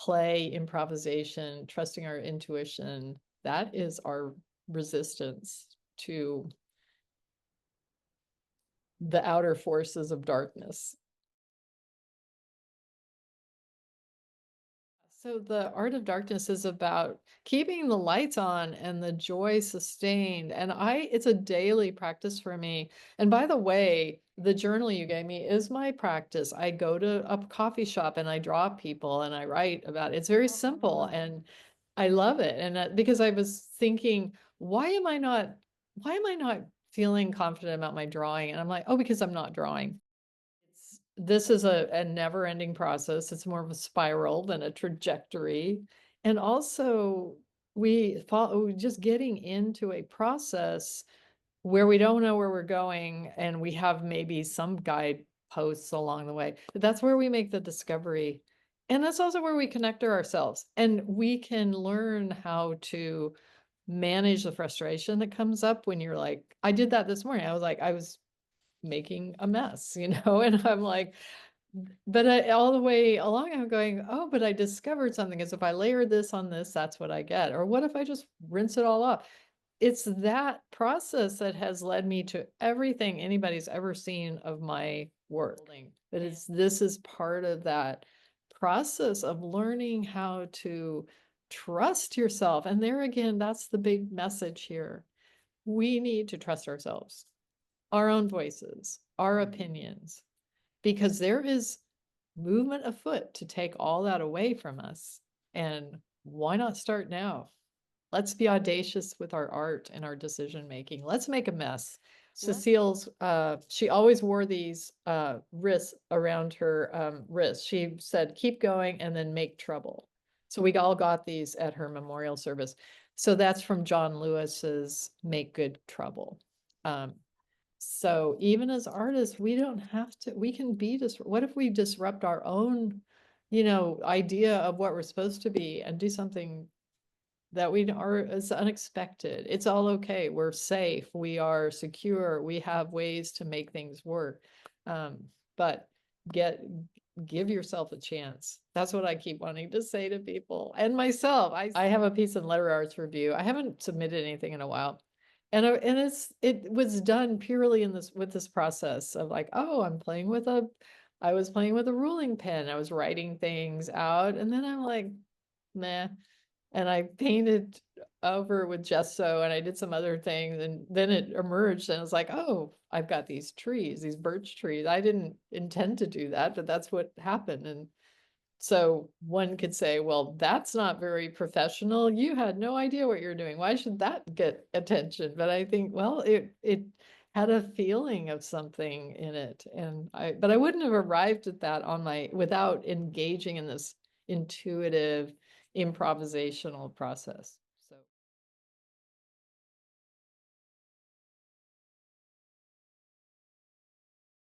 play, improvisation, trusting our intuition, that is our resistance to the outer forces of darkness. So the art of darkness is about keeping the lights on and the joy sustained. And it's a daily practice for me. And by the way, the journal you gave me is my practice. I go to a coffee shop and I draw people and I write about it. It's very simple and I love it. And because I was thinking, why am I not feeling confident about my drawing? And I'm like, oh, because I'm not drawing. This is a never-ending process. It's more of a spiral than a trajectory. And also, just getting into a process where we don't know where we're going and we have maybe some guideposts along the way. But that's where we make the discovery. And that's also where we connect to ourselves. And we can learn how to manage the frustration that comes up when you're like, I did that this morning. I was making a mess, and I'm like, but all the way along, I'm going, oh, but I discovered something. As if I layer this on this, that's what I get. Or what if I just rinse it all off? It's that process that has led me to everything anybody's ever seen of my work. But this is part of that process of learning how to trust yourself. And there again, that's the big message here. We need to trust ourselves, our own voices, our opinions, because there is movement afoot to take all that away from us. And why not start now? Let's be audacious with our art and our decision making. Let's make a mess. Cecile's, she always wore these wrists around her wrist. She said, keep going and then make trouble. So we all got these at her memorial service. So that's from John Lewis's Make Good Trouble. So even as artists, we don't have to, we can be what if we disrupt our own, idea of what we're supposed to be and do something that is unexpected. It's all okay. We're safe. We are secure. We have ways to make things work. But give yourself a chance. That's what I keep wanting to say to people and myself. I have a piece in Letter Arts Review. I haven't submitted anything in a while. And it was done purely with this process of like, oh, I was playing with a ruling pen. I was writing things out, and then I'm like, meh. And I painted over with gesso and I did some other things, and then it emerged and I was like, oh, I've got these trees, these birch trees. I didn't intend to do that, but that's what happened. And so one could say, well, that's not very professional. You had no idea what you're doing. Why should that get attention? But I think, well, it had a feeling of something in it. But I wouldn't have arrived at that without engaging in this intuitive improvisational process.